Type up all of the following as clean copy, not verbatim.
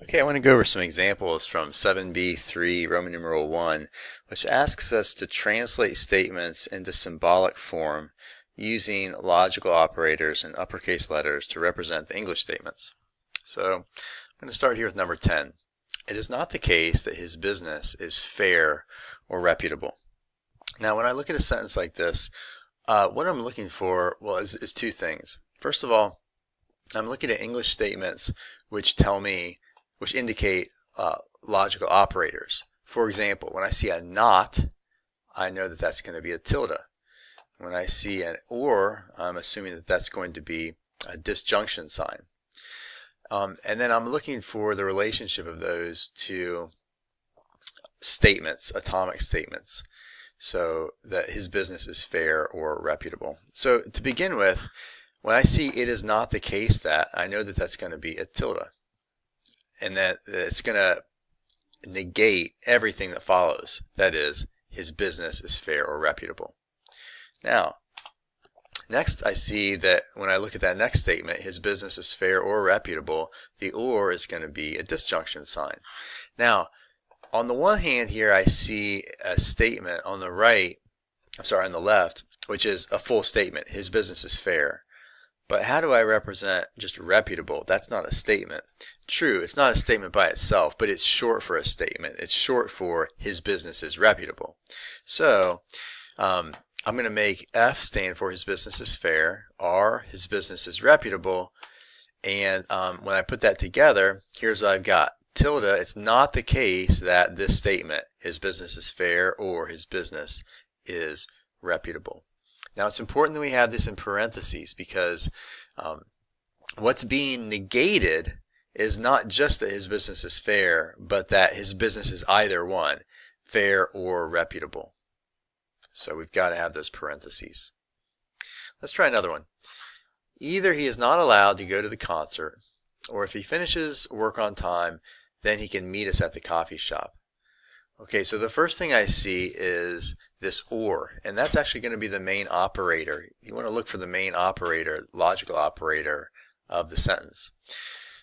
Okay, I want to go over some examples from 7B.3 Roman numeral 1, which asks us to translate statements into symbolic form using logical operators and uppercase letters to represent the English statements. So I'm going to start here with number 10. It is not the case that his business is fair or reputable. Now, when I look at a sentence like this, what I'm looking for, is two things. First of all, I'm looking at English statements which indicate logical operators. For example, when I see a not, I know that that's going to be a tilde. When I see an or, I'm assuming that that's going to be a disjunction sign. And then I'm looking for the relationship of those to statements, atomic statements, so that his business is fair or reputable. So to begin with, when I see it is not the case that, I know that that's going to be a tilde, and that it's going to negate everything that follows. That is, his business is fair or reputable. Now, next I see that when I look at that next statement, his business is fair or reputable, the or is going to be a disjunction sign. Now, on the one hand here, I see a statement on the on the left, which is a full statement. His business is fair. But how do I represent just reputable? That's not a statement. True, it's not a statement by itself, but it's short for a statement. It's short for his business is reputable. So I'm going to make F stand for his business is fair, R, his business is reputable, and when I put that together, here's what I've got. Tilde, it's not the case that this statement, his business is fair or his business is reputable. Now it's important that we have this in parentheses because what's being negated is not just that his business is fair, but that his business is either one, fair or reputable. So we've got to have those parentheses. Let's try another one. Either he is not allowed to go to the concert, or if he finishes work on time, then he can meet us at the coffee shop. Okay, so the first thing I see is this or, and that's actually going to be the main operator. You want to look for the main operator, logical operator of the sentence.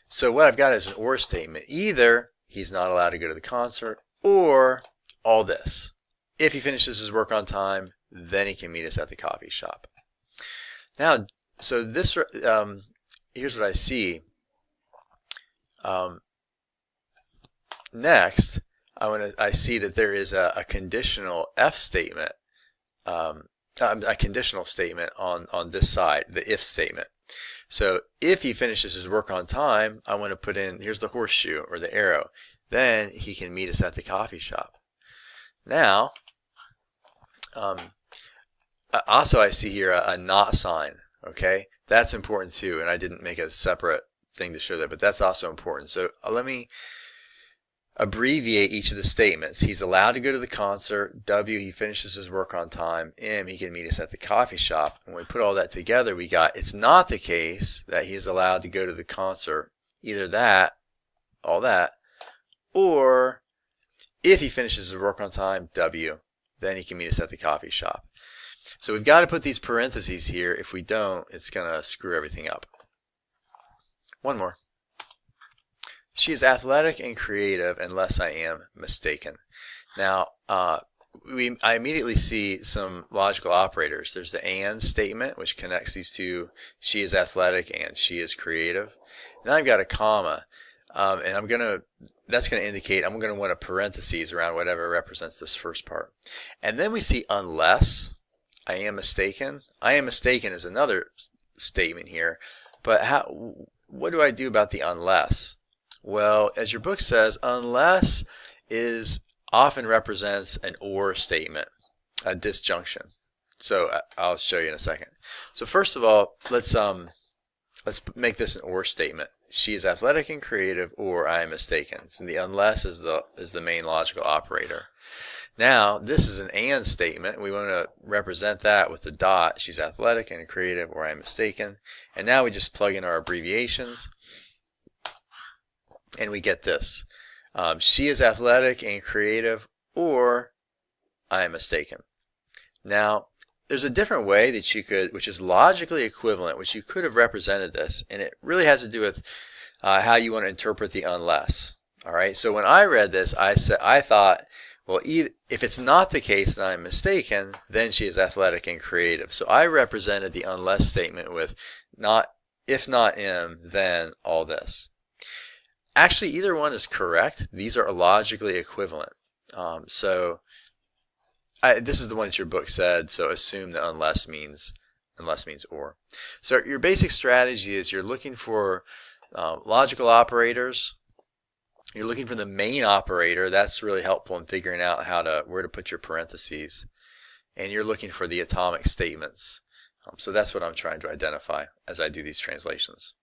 So what I've got is an or statement. Either he's not allowed to go to the concert, or all this. If he finishes his work on time, then he can meet us at the coffee shop. Now, so this, here's what I see. Next, I see that there is a conditional F statement, a conditional statement on this side, the if statement. So if he finishes his work on time, I want to put in, here's the horseshoe or the arrow, then he can meet us at the coffee shop. Now, also I see here a not sign, okay? That's important too, and I didn't make a separate thing to show that, but that's also important. So let me abbreviate each of the statements. He's allowed to go to the concert. W, he finishes his work on time. M, he can meet us at the coffee shop. When we put all that together, we got it's not the case that he is allowed to go to the concert. Either that, all that, or if he finishes his work on time, W, then he can meet us at the coffee shop. So we've got to put these parentheses here. If we don't, it's going to screw everything up. One more. She is athletic and creative unless I am mistaken. Now, I immediately see some logical operators. There's the and statement, which connects these two. She is athletic and she is creative. Now I've got a comma, and that's going to indicate I'm going to want a parentheses around whatever represents this first part. And then we see unless I am mistaken. I am mistaken is another statement here, but what do I do about the unless? Well, as your book says, unless often represents an or statement, a disjunction. So I'll show you in a second. So first of all, let's make this an or statement. She is athletic and creative, or I am mistaken. So the unless is the main logical operator. Now this is an and statement. We want to represent that with the dot. She's athletic and creative, or I am mistaken. And now we just plug in our abbreviations. And we get this. She is athletic and creative, or I am mistaken. Now, there's a different way that you could, which is logically equivalent, which you could have represented this, and it really has to do with how you want to interpret the unless. All right, so when I read this, I thought, well, if it's not the case that I'm mistaken, then she is athletic and creative. So I represented the unless statement with if not M, then all this. Actually, either one is correct. These are logically equivalent. This is the one that your book said, so assume that unless means or. So your basic strategy is you're looking for logical operators. You're looking for the main operator. That's really helpful in figuring out where to put your parentheses. And you're looking for the atomic statements. So that's what I'm trying to identify as I do these translations.